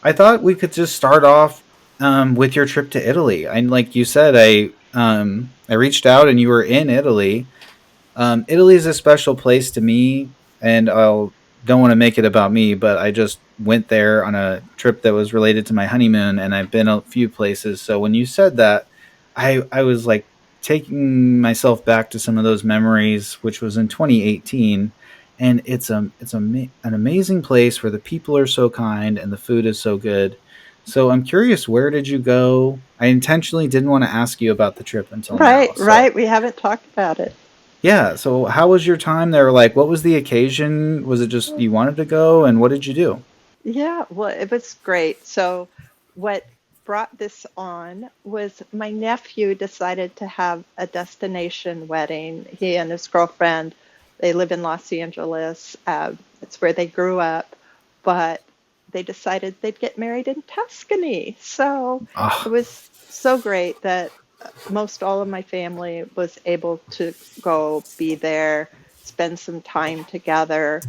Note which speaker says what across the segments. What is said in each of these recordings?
Speaker 1: I thought we could just start off with your trip to Italy. And like you said, I reached out and you were in Italy. Italy is a special place to me, and I don't want to make it about me, but I just went there on a trip that was related to my honeymoon, and I've been a few places. So when you said that, I was like taking myself back to some of those memories, which was in 2018, and an amazing place where the people are so kind and the food is so good. So I'm curious, where did you go? I intentionally didn't want to ask you about the trip until now.
Speaker 2: Right,
Speaker 1: So
Speaker 2: right. We haven't talked about it.
Speaker 1: yeah. So how was your time there? Like, what was the occasion? Was it just you wanted to go, and what did you do?
Speaker 2: Yeah, well, it was great. So, what brought this on was my nephew decided to have a destination wedding. He and his girlfriend, they live in Los Angeles. It's where they grew up, but they decided they'd get married in Tuscany. So, it
Speaker 1: Ah,
Speaker 2: was so great that most all of my family was able to go be there, spend some time together.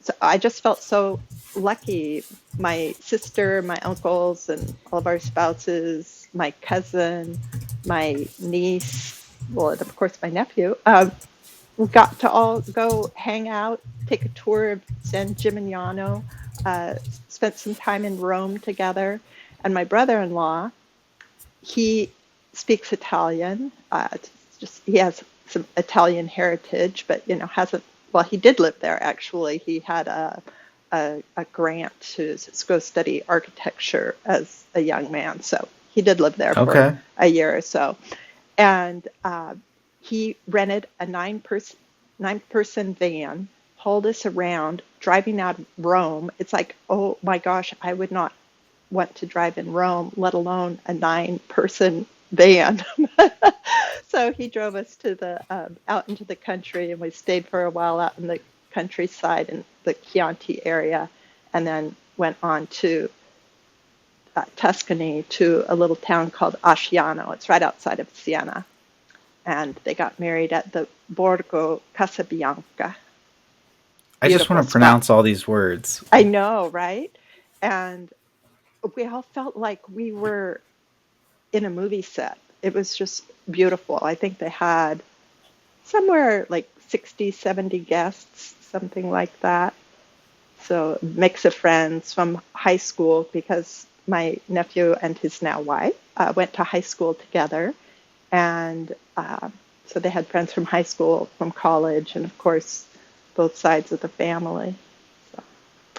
Speaker 2: So I just felt so lucky. My sister, my uncles, and all of our spouses, my cousin, my niece, well, and of course, my nephew, we got to all go hang out, take a tour of San Gimignano, uh, spent some time in Rome together. And my brother in law, he speaks Italian. It's just he has some Italian heritage, but hasn't. Well, he did live there actually. He had a grant to go study architecture as a young man, so he did live there for
Speaker 1: okay.
Speaker 2: a year or so. And he rented a nine person van, hauled us around, driving out of Rome. It's like, oh my gosh, I would not want to drive in Rome, let alone a nine-person van. So he drove us to the out into the country, and we stayed for a while out in the countryside in the Chianti area, and then went on to Tuscany to a little town called Asciano. It's right outside of Siena, and they got married at the Borgo Casabianca.
Speaker 1: I just
Speaker 2: Beautiful
Speaker 1: want to
Speaker 2: spot.
Speaker 1: pronounce all these words.
Speaker 2: I know, right? And we all felt like we were in a movie set. It was just beautiful. I think they had somewhere like 60, 70 guests, something like that. So, mix of friends from high school because my nephew and his now wife went to high school together. And so they had friends from high school, from college, and of course, both sides of the family. So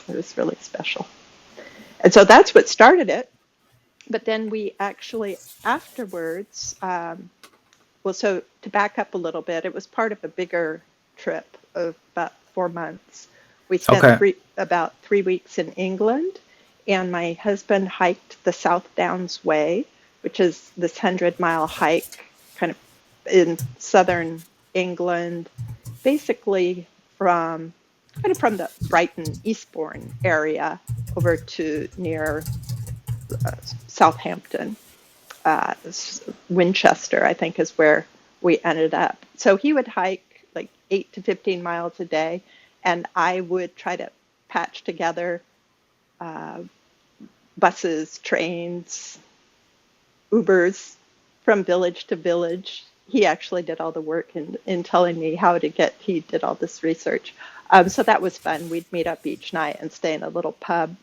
Speaker 2: it was really special. And so that's what started it. But then we actually afterwards, well, so to back up a little bit, it was part of a bigger trip of about 4 months. We spent
Speaker 1: Okay.
Speaker 2: about 3 weeks in England, and my husband hiked the South Downs Way, which is this 100-mile hike kind of in southern England, basically from from the Brighton Eastbourne area over to near Southampton. Winchester, I think, is where we ended up. So he would hike like 8 to 15 miles a day, and I would try to patch together buses, trains, Ubers from village to village. He actually did all the work in telling me how to get, he did all this research. So that was fun. We'd meet up each night and stay in a little pub.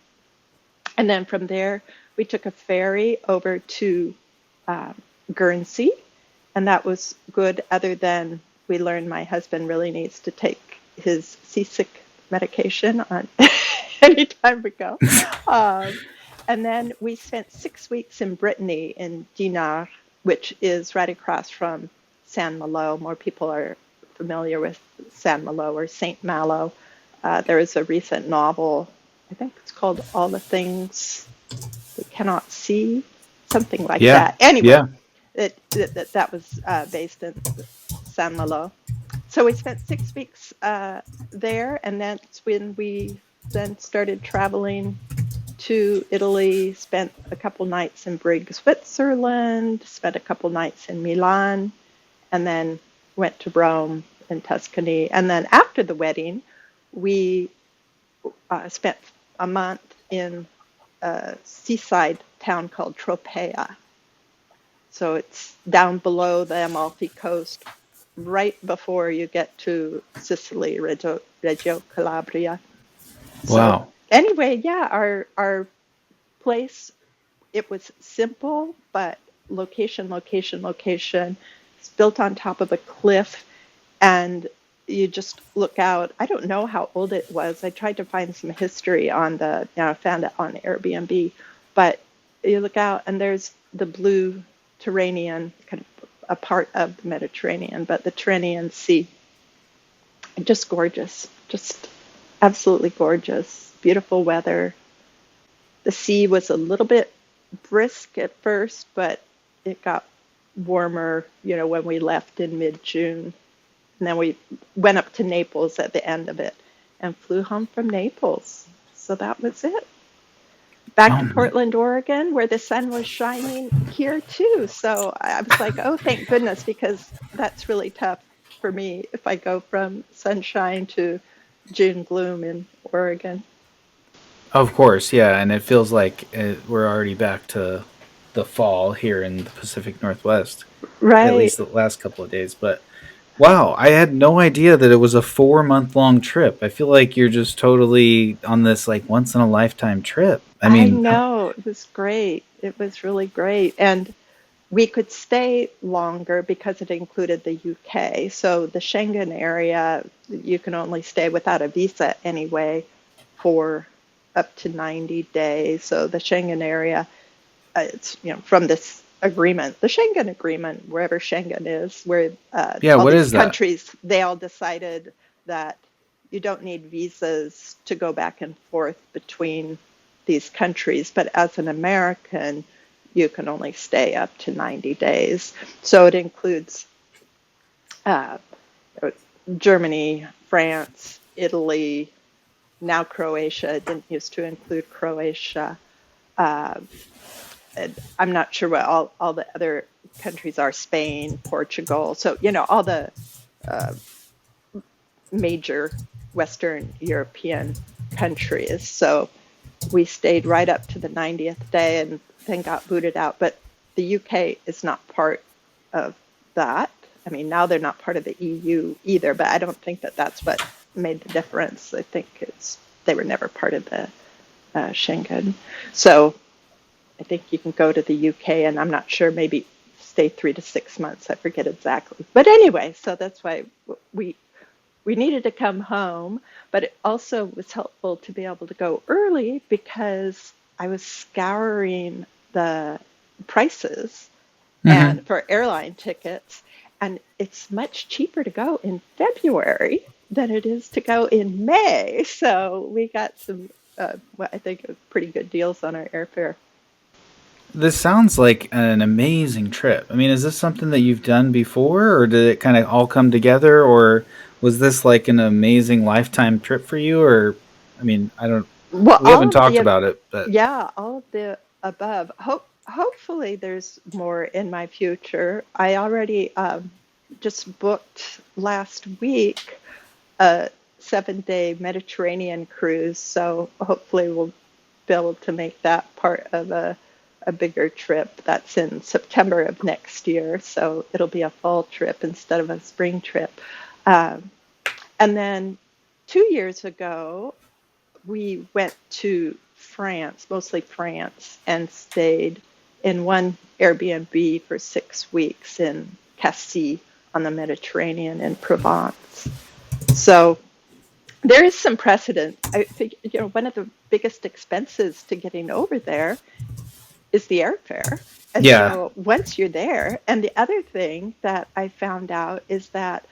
Speaker 2: And then from there, we took a ferry over to uh, Guernsey, and that was good. Other than we learned my husband really needs to take his seasick medication on any time we go. Um, and then we spent 6 weeks in Brittany in Dinard, which is right across from Saint Malo. More people are familiar with Saint Malo or Saint Malo. There is a recent novel, I think it's called All the Things We Cannot See, something like
Speaker 1: Yeah.
Speaker 2: that. Anyway,
Speaker 1: Yeah.
Speaker 2: that was based in Saint Malo. So we spent 6 weeks there, and that's when we then started traveling to Italy, spent a couple nights in Brig, Switzerland, spent a couple nights in Milan, and then went to Rome and Tuscany. And then after the wedding, we spent a month in a seaside town called Tropea. So it's down below the Amalfi Coast, right before you get to Sicily, Reggio Calabria. So
Speaker 1: Wow.
Speaker 2: anyway, yeah, our place, it was simple, but location, location, location. It's built on top of a cliff, and you just look out. I don't know how old it was. I tried to find some history on I found it on Airbnb, but you look out and there's the blue Mediterranean, kind of a part of the Mediterranean, but the Tyrrhenian Sea. Just gorgeous, just absolutely gorgeous. Beautiful weather. The sea was a little bit brisk at first, but it got warmer, when we left in mid-June. And then we went up to Naples at the end of it and flew home from Naples. So that was it. Back to
Speaker 1: Um,
Speaker 2: Portland, Oregon, where the sun was shining here too. So I was like, oh, thank goodness, because that's really tough for me if I go from sunshine to June gloom in Oregon.
Speaker 1: of course, yeah, and it feels like we're already back to the fall here in the Pacific Northwest, at
Speaker 2: Right.
Speaker 1: least the last couple of days. But wow, I had no idea that it was a 4 month long trip. I feel like you're just totally on this like once in a lifetime trip. I
Speaker 2: I
Speaker 1: mean,
Speaker 2: know. It was great. It was really great. And we could stay longer because it included the UK. So the Schengen area, you can only stay without a visa anyway for up to 90 days. So the Schengen area, it's from this agreement, the Schengen agreement, wherever Schengen is, where
Speaker 1: yeah,
Speaker 2: all
Speaker 1: what
Speaker 2: these
Speaker 1: is that?
Speaker 2: countries, they all decided that you don't need visas to go back and forth between these countries, but as an American, you can only stay up to 90 days. So it includes uh, Germany, France, Italy, now Croatia. It didn't used to include Croatia. Uh, I'm not sure what all the other countries are, Spain, Portugal. So, all the uh, major Western European countries. So we stayed right up to the 90th day and then got booted out. But the UK is not part of that. I mean, now they're not part of the EU either, but I don't think that that's what made the difference. I think they were never part of the Schengen. So I think you can go to the UK, and I'm not sure, maybe stay 3 to 6 months. I forget exactly. But anyway, so that's why we we needed to come home, but it also was helpful to be able to go early because I was scouring the prices
Speaker 1: Hmm.
Speaker 2: and for airline tickets, and it's much cheaper to go in February than it is to go in May. So we got some, what I think, pretty good deals on our airfare.
Speaker 1: This sounds like an amazing trip. I mean, is this something that you've done before, or did it kind of all come together, or was this like an amazing lifetime trip for you? Or, I mean, I don't.
Speaker 2: Well,
Speaker 1: We haven't talked about it, but
Speaker 2: yeah, all of the above. Hopefully, there's more in my future. I already just booked last week a 7-day Mediterranean cruise, so hopefully we'll be able to make that part of a bigger trip. That's in September of next year, so it'll be a fall trip instead of a spring trip. Um, and then 2 years ago, we went to France, mostly France, and stayed in one Airbnb for 6 weeks in Cassis on the Mediterranean in Provence. So there is some precedent. I think, one of the biggest expenses to getting over there is the airfare. And
Speaker 1: yeah,
Speaker 2: so once you're there, and the other thing that I found out is that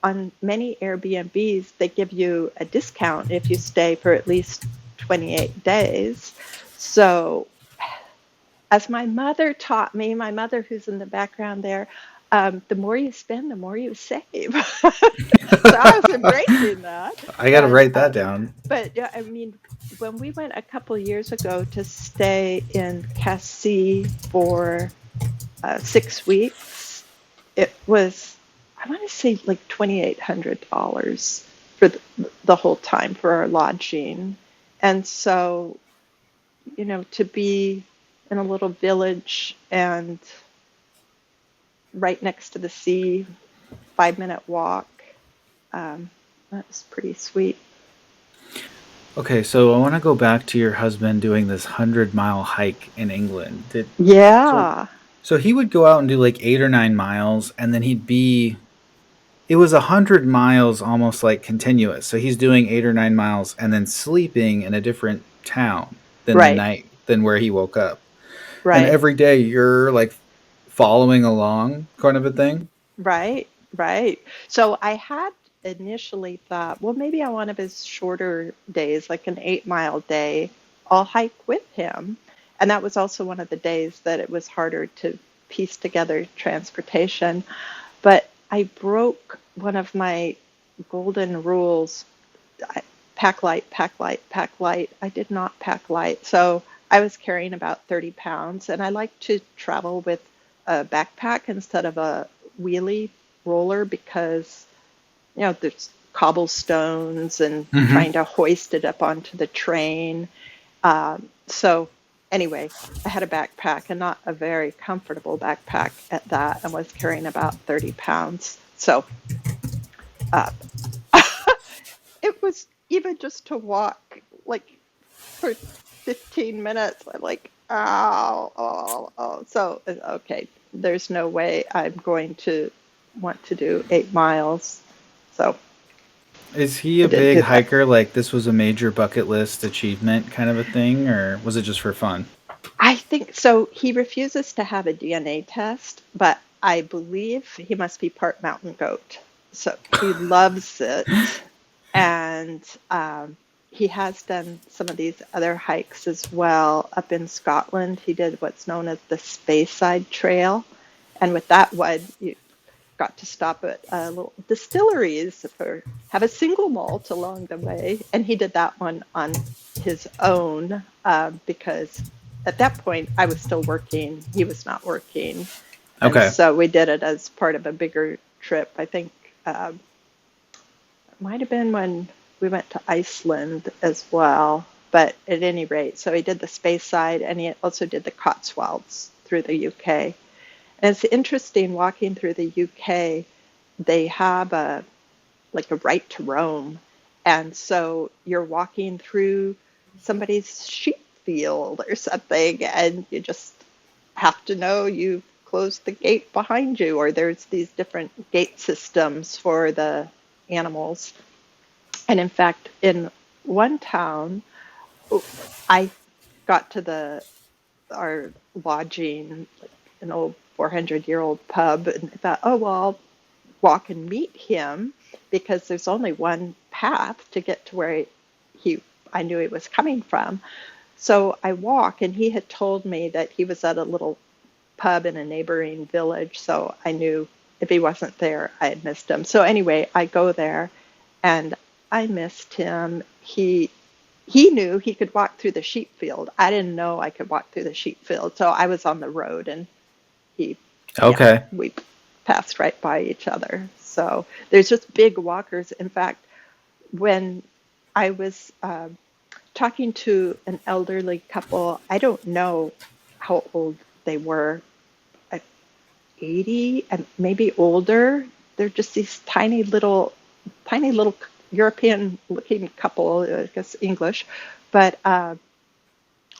Speaker 2: on many Airbnbs, they give you a discount if you stay for at least 28 days. So, as my mother taught me, my mother who's in the background there, the more you spend, the more you save. So I was embracing that.
Speaker 1: I got to
Speaker 2: And
Speaker 1: write that down.
Speaker 2: but yeah, I mean, when we went a couple of years ago to stay in Cassis for 6 weeks, it was, I want to say, like $2,800 for the whole time for our lodging. And so to be in a little village and right next to the sea, 5-minute walk. Um, that was pretty sweet.
Speaker 1: Okay, so I want to go back to your husband doing this 100-mile hike in England. So
Speaker 2: Yeah,
Speaker 1: so he would go out and do like 8 or 9 miles, and then he'd be. It was 100 miles, almost like continuous. So he's doing 8 or 9 miles, and then sleeping in a different town than the
Speaker 2: right,
Speaker 1: night than where he woke up. And
Speaker 2: right.
Speaker 1: every day you're like following along, kind of a thing.
Speaker 2: Right, right. So I had initially thought, well, maybe on one of his shorter days, like an 8-mile day, I'll hike with him. And that was also one of the days that it was harder to piece together transportation. But I broke one of my golden rules. I, pack light, pack light, pack light. I did not pack light. So I was carrying about 30 pounds, and I like to travel with a backpack instead of a wheelie roller because, there's cobblestones and
Speaker 1: Hmm.
Speaker 2: trying to hoist it up onto the train. So anyway, I had a backpack and not a very comfortable backpack at that, and was carrying about 30 pounds. So uh, it was even just to walk like for 15 minutes. I'm like, ow, oh, oh. So, okay, there's no way I'm going to want to do 8 miles. So
Speaker 1: Is he
Speaker 2: I
Speaker 1: a
Speaker 2: didn't
Speaker 1: big
Speaker 2: do that.
Speaker 1: hiker? Like this was a major bucket list achievement kind of a thing, or was it just for fun?
Speaker 2: I think so. He refuses to have a DNA test, but I believe he must be part mountain goat. So he loves it. And he has done some of these other hikes as well. Up in Scotland, he did what's known as the Speyside Trail. And with that one, you got to stop at little distilleries or have a single malt along the way. And he did that one on his own because at that point I was still working, he was not working. And
Speaker 1: Okay.
Speaker 2: so we did it as part of a bigger trip. I think it might have been when we went to Iceland as well. But at any rate, so he did the Speyside and he also did the Cotswolds through the UK. And it's interesting walking through the UK. They have a like a right to roam, and so you're walking through somebody's sheep field or something, and you just have to know you've closed the gate behind you, or there's these different gate systems for the animals. And in fact, in one town, I got to the our lodging, like an old 400-year-old pub, and I thought, oh well, I'll walk and meet him because there's only one path to get to where he I knew he was coming from. So I walk, and he had told me that he was at a little pub in a neighboring village. So I knew if he wasn't there, I had missed him. So anyway, I go there, and I missed him. He knew he could walk through the sheep field. I didn't know I could walk through the sheep field. So I was on the road, and he, yeah,
Speaker 1: Okay.
Speaker 2: we passed right by each other. So there's just big walkers. In fact, when I was talking to an elderly couple, I don't know how old they were, 80 and maybe older. They're just these tiny little European looking couple, I guess English, but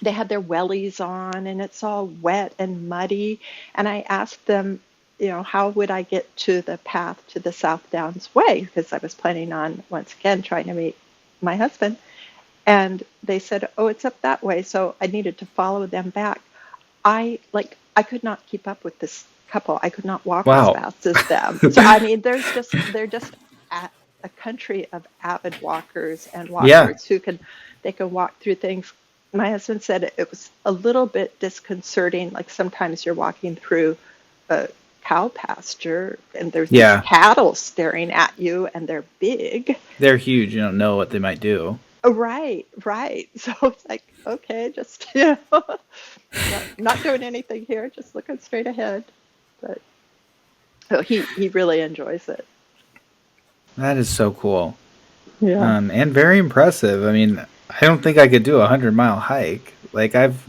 Speaker 2: they had their wellies on and it's all wet and muddy. And I asked them, how would I get to the path to the South Downs Way? Because I was planning on, once again, trying to meet my husband. And they said, oh, it's up that way. So I needed to follow them back. I could not keep up with this couple. I could not walk as
Speaker 1: Wow.
Speaker 2: fast as them. So I mean, they're just a country of avid walkers and
Speaker 1: Yeah.
Speaker 2: walkers they can walk through things. My husband said it was a little bit disconcerting. Like sometimes you're walking through a cow pasture and there's these
Speaker 1: Yeah.
Speaker 2: cattle staring at you and they're big.
Speaker 1: They're huge. You don't know what they might do.
Speaker 2: Oh, right, right. So it's like, okay, just not doing anything here, just looking straight ahead. But so he really enjoys it.
Speaker 1: That is so cool.
Speaker 2: Yeah.
Speaker 1: And very impressive. I mean, I don't think I could do a 100-mile hike. Like I've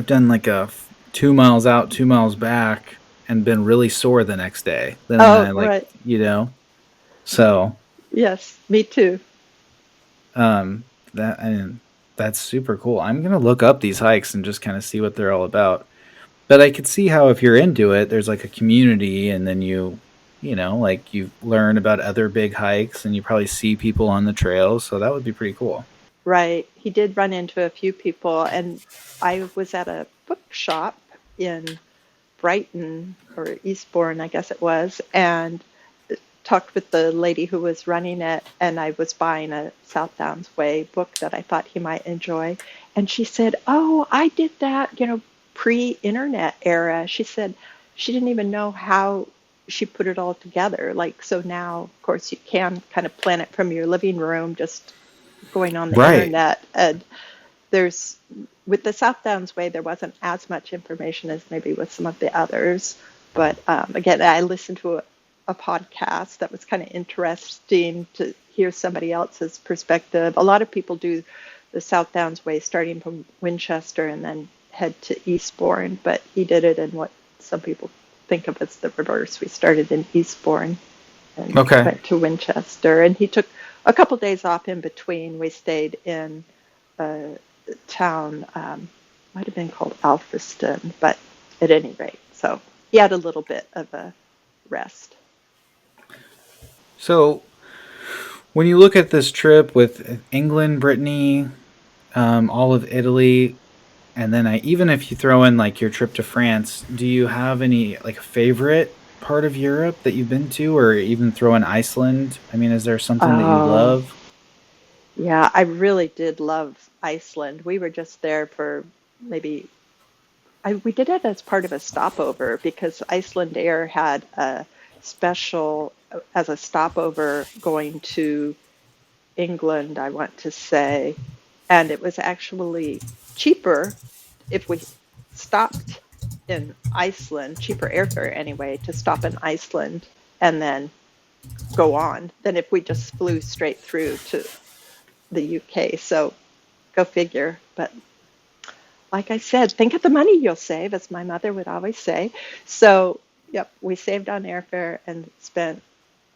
Speaker 1: done like a 2 miles out, 2 miles back, and been really sore the next day. Then
Speaker 2: Oh,
Speaker 1: I like
Speaker 2: right.
Speaker 1: so
Speaker 2: Yes, me too.
Speaker 1: um that that's super cool. I'm gonna look up these hikes and just kind of see what they're all about. But I could see how if you're into it, there's like a community, and then like you learn about other big hikes, and you probably see people on the trails. So that would be pretty cool.
Speaker 2: Right. He did run into a few people, and I was at a bookshop in Brighton or Eastbourne, I guess it was, and talked with the lady who was running it, and I was buying a South Downs Way book that I thought he might enjoy. And she said, "Oh, I did that, pre-internet era." She said she didn't even know how she put it all together. Like, so now, of course, you can kind of plan it from your living room, just going on the
Speaker 1: Right.
Speaker 2: internet. And there's with the South Downs Way, there wasn't as much information as maybe with some of the others. But again, I listened to a podcast that was kind of interesting to hear somebody else's perspective. A lot of people do the South Downs Way starting from Winchester and then head to Eastbourne, but he did it in what some people think of as the reverse. We started in Eastbourne and
Speaker 1: Okay.
Speaker 2: went to Winchester, and he took a couple days off in between. We stayed in a town, might have been called Alfriston, but at any rate, so he had a little bit of a rest.
Speaker 1: So when you look at this trip with England, Brittany, all of Italy, and then even if you throw in like your trip to France, do you have any like favorite part of Europe that you've been to, or even throw in Iceland? I mean, is there something that you
Speaker 2: Oh,
Speaker 1: love?
Speaker 2: yeah, I really did love Iceland. We were just there for maybe we did it as part of a stopover because Iceland Air had a special as a stopover going to England, I want to say, and it was actually cheaper if we stopped in Iceland, cheaper airfare anyway, to stop in Iceland and then go on than if we just flew straight through to the UK. So go figure. But like I said, think of the money you'll save, as my mother would always say. So, yep, we saved on airfare and spent,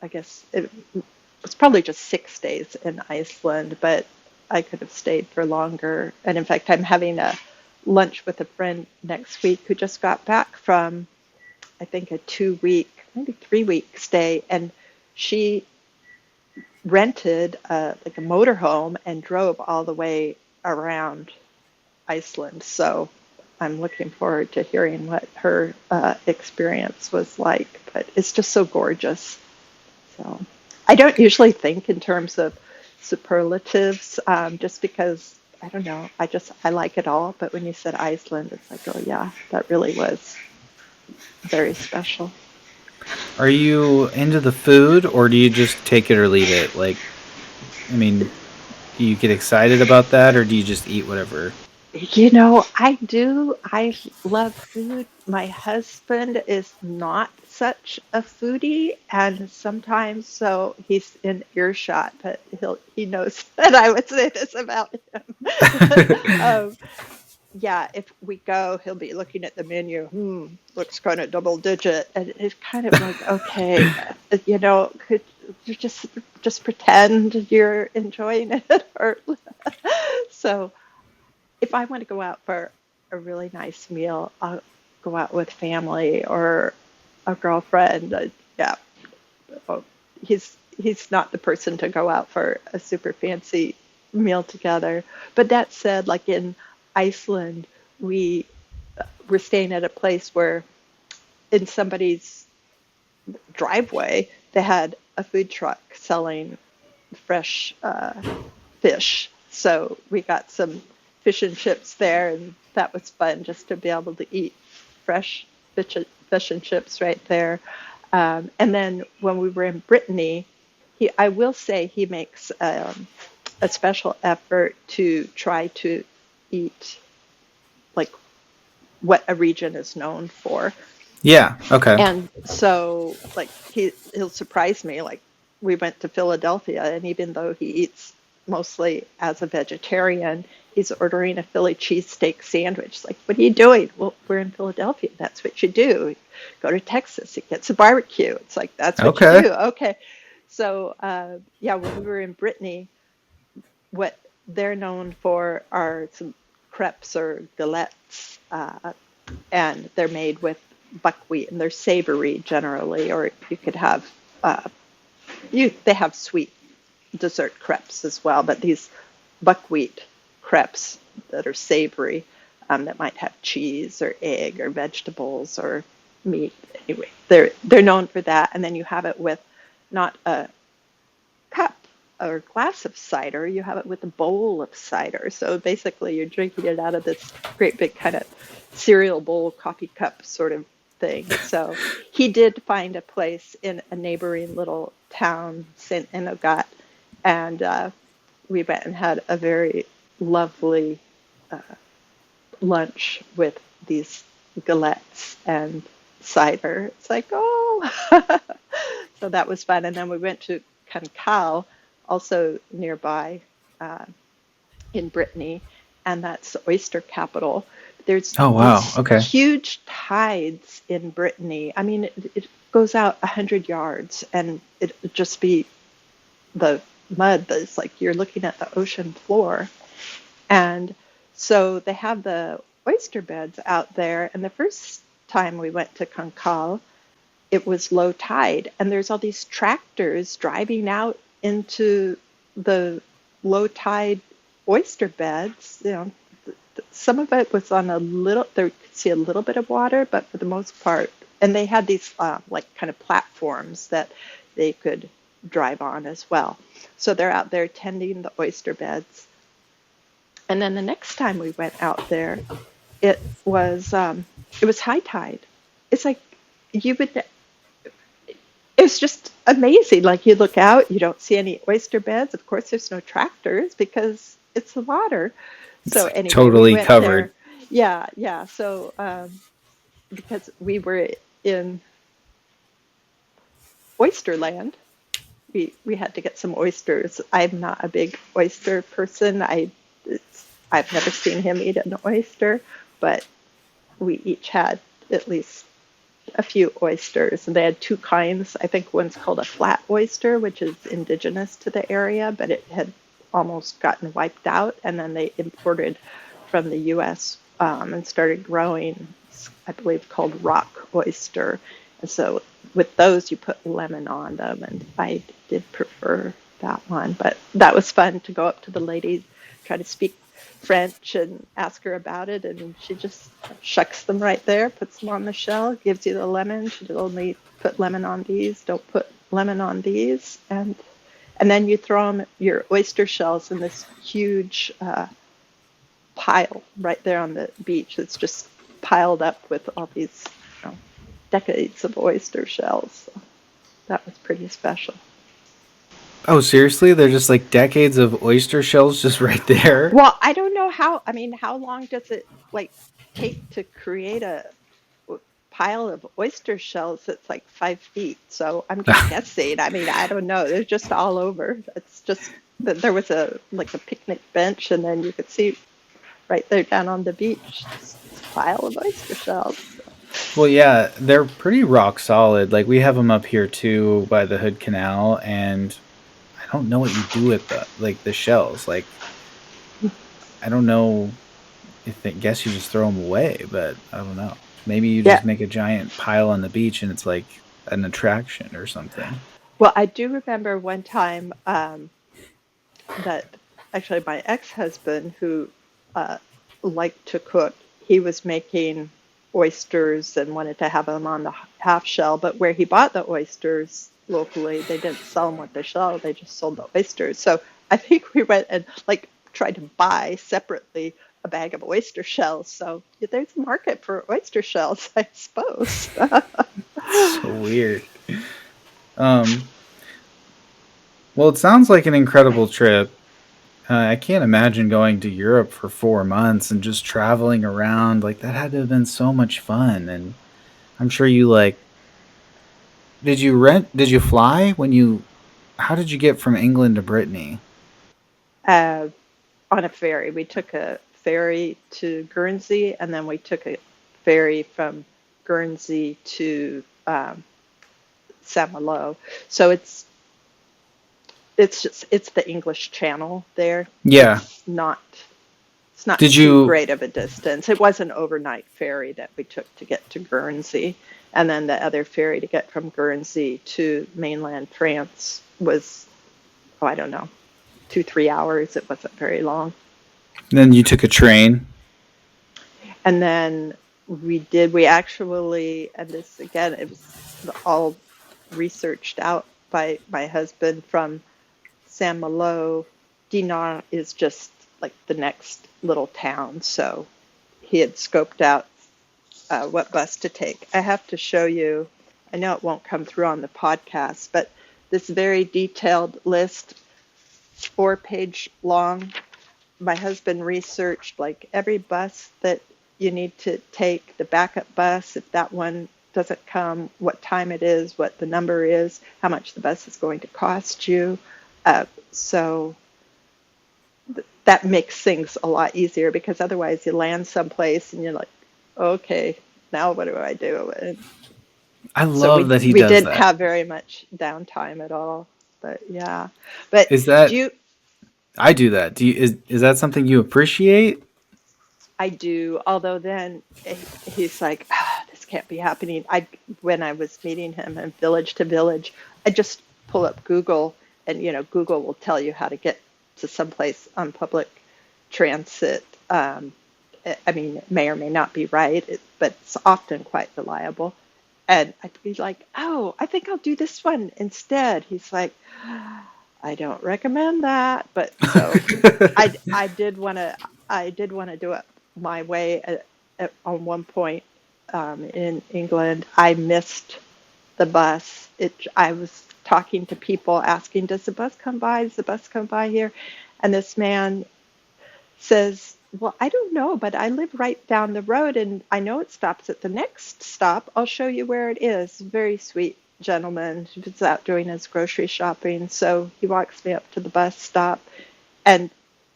Speaker 2: I guess, it was probably just 6 days in Iceland, but I could have stayed for longer. And in fact, I'm having a lunch with a friend next week who just got back from, I think, a 2 week, maybe 3 week stay. And she rented like a motorhome and drove all the way around Iceland. So I'm looking forward to hearing what her experience was like. But it's just so gorgeous. So I don't usually think in terms of superlatives, just because I don't know. I like it all. But when you said Iceland, it's like, oh yeah, that really was very special.
Speaker 1: Are you into the food, or do you just take it or leave it? Like, I mean, do you get excited about that, or do you just eat whatever?
Speaker 2: I do. I love food. My husband is not such a foodie, and sometimes so he's in earshot, but he knows that I would say this about him. um, yeah, if we go, he'll be looking at the menu. Looks kind of double digit, and it's kind of like, okay, could you just pretend you're enjoying it, or so if I want to go out for a really nice meal, I'll go out with family or a girlfriend. Yeah, oh, he's not the person to go out for a super fancy meal together. But that said, like in Iceland, we were staying at a place where in somebody's driveway they had a food truck selling fresh fish. So we got some fish and chips there, and that was fun just to be able to eat fresh fish and chips right there. And then when we were in Brittany, I will say he makes a special effort to try to eat like what a region is known for.
Speaker 1: Yeah. Okay.
Speaker 2: And so like he'll surprise me. Like we went to Philadelphia, and even though he eats mostly as a vegetarian. He's ordering a Philly cheesesteak sandwich. It's like, what are you doing? Well, we're in Philadelphia. That's what you do. Go to Texas. It gets a barbecue. It's like, that's what you
Speaker 1: Okay.
Speaker 2: do. Okay. So, yeah, when we were in Brittany, what they're known for are some crepes or galettes, and they're made with buckwheat, and they're savory generally, or you could have uh, they have sweet dessert crepes as well, but these buckwheat crepes that are savory, that might have cheese or egg or vegetables or meat. Anyway, they're known for that, and then you have it with not a cup or glass of cider, you have it with a bowl of cider. So basically, you're drinking it out of this great big kind of cereal bowl, coffee cup sort of thing. So he did find a place in a neighboring little town, St. Enogat, and we went and had a very lovely lunch with these galettes and cider. It's like, oh, so that was fun. And then we went to Cancale, also nearby uh, in Brittany, and that's the oyster capital. There's
Speaker 1: Oh wow.
Speaker 2: these
Speaker 1: Okay.
Speaker 2: huge tides in Brittany. I mean, it goes out 100 yards, and it would just be the mud that's like you're looking at the ocean floor. And so they have the oyster beds out there. And the first time we went to Cancale, it was low tide, and there's all these tractors driving out into the low tide oyster beds. Some of it was on a little, there you could see a little bit of water, but for the most part, and they had these like kind of platforms that they could drive on as well. So they're out there tending the oyster beds. And then the next time we went out there, it was it was high tide. It's like you would it's just amazing. Like you look out, you don't see any oyster beds. Of course, there's no tractors because it's the water.
Speaker 1: It's
Speaker 2: So
Speaker 1: like
Speaker 2: anyway, we
Speaker 1: totally
Speaker 2: went
Speaker 1: covered.
Speaker 2: there. Yeah, yeah. So because we were in Oysterland, we had to get some oysters. I'm not a big oyster person. I've never seen him eat an oyster, but we each had at least a few oysters, and they had two kinds. I think one's called a flat oyster, which is indigenous to the area, but it had almost gotten wiped out, and then they imported from the U.S. And started growing, I believe, called rock oyster. And so with those, you put lemon on them, and I did prefer that one. But that was fun to go up to the lady, try to speak French and ask her about it, and she just shucks them right there, puts them on the shell, gives you the lemon. She told me put lemon on these, don't put lemon on these, and then you throw them your oyster shells in this huge pile right there on the beach. It's just piled up with all these decades of oyster shells. So that was pretty special.
Speaker 1: Oh seriously? They're just like decades of oyster shells just right there.
Speaker 2: Well, I don't know how. I mean, how long does it like take to create a pile of oyster shells that's like 5 feet? So I'm just guessing. I mean, I don't know. They're just all over. It's just that there was a like a picnic bench, and then you could see right there down on the beach, just this pile of oyster shells.
Speaker 1: Well, yeah, they're pretty rock solid. Like we have them up here too by the Hood Canal, and I don't know what you do with the shells. Like I don't know if I guess you just throw them away, but I don't know. Maybe you
Speaker 2: Yeah.
Speaker 1: just make a giant pile on the beach and it's like an attraction or something.
Speaker 2: Well, I do remember one time that actually my ex-husband, who uh, liked to cook, he was making oysters and wanted to have them on the half shell. But where he bought the oysters locally, they didn't sell them with the shell; they just sold the oysters. So I think we went and like tried to buy separately a bag of oyster shells. So there's a market for oyster shells, I suppose.
Speaker 1: So weird. Um, well, it sounds like an incredible trip. I can't imagine going to Europe for 4 months and just traveling around. Like that had to have been so much fun. And I'm sure you like. Did you rent? Did you fly when you? How did you get from England to Brittany?
Speaker 2: uh, on a ferry. We took a ferry to Guernsey, and then we took a ferry from Guernsey to Saint Malo. So it's the English Channel there.
Speaker 1: Yeah.
Speaker 2: It's not
Speaker 1: Did
Speaker 2: too
Speaker 1: you
Speaker 2: great of a distance. It was an overnight ferry that we took to get to Guernsey, and then the other ferry to get from Guernsey to mainland France was, oh, I don't know, 2-3 hours. It wasn't very long.
Speaker 1: then you took a train?
Speaker 2: And then we actually, and this again, it was all researched out by my husband from Saint Malo. Dinard is just like the next little town. So he had scoped out what bus to take. I have to show you, I know it won't come through on the podcast, but this very detailed list, 4-page long. My husband researched like every bus that you need to take, the backup bus, if that one doesn't come, what time it is, what the number is, how much the bus is going to cost you. So that makes things a lot easier, because otherwise you land someplace and you're like, okay, now what do I do? And
Speaker 1: I
Speaker 2: so
Speaker 1: love that he
Speaker 2: we
Speaker 1: does
Speaker 2: didn't
Speaker 1: that.
Speaker 2: have very much downtime at all. But yeah, but
Speaker 1: Is
Speaker 2: do
Speaker 1: that
Speaker 2: you?
Speaker 1: I do that. Do you is that something you appreciate?
Speaker 2: I do. Although then he's like, this can't be happening. When I was meeting him in Village to Village, I just pull up Google, and Google will tell you how to get to someplace on public transit. I mean, it may or may not be right, but it's often quite reliable. And I'd be like, oh, I think I'll do this one instead. He's like, I don't recommend that. But so I did want to do it my way on one point in England. I missed the bus. I was talking to people asking, does the bus come by? Does the bus come by here? And this man says, well, I don't know, but I live right down the road and I know it stops at the next stop. I'll show you where it is. Very sweet gentleman. He was out doing his grocery shopping. So he walks me up to the bus stop, and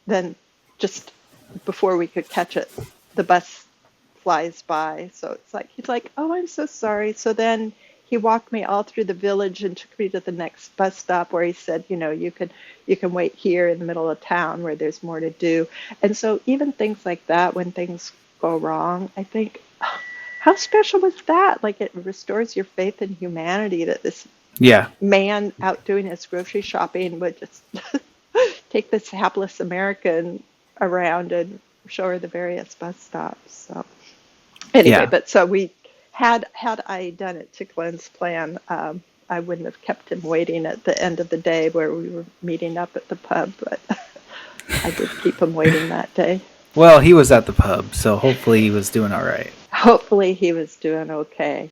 Speaker 2: then just before we could catch it, the bus flies by. So it's like, he's like, oh, I'm so sorry. So then he walked me all through the village and took me to the next bus stop, where he said, you can wait here in the middle of town where there's more to do. And so even things like that, when things go wrong, I think, oh, how special was that? Like, it restores your faith in humanity that this
Speaker 1: Yeah.
Speaker 2: man out doing his grocery shopping would just take this hapless American around and show her the various bus stops. So anyway,
Speaker 1: Yeah.
Speaker 2: but so we had I done it to Glenn's plan, I wouldn't have kept him waiting at the end of the day where we were meeting up at the pub, but I did keep him waiting that day.
Speaker 1: Well, he was at the pub, so hopefully he was doing all right.
Speaker 2: Hopefully he was doing okay.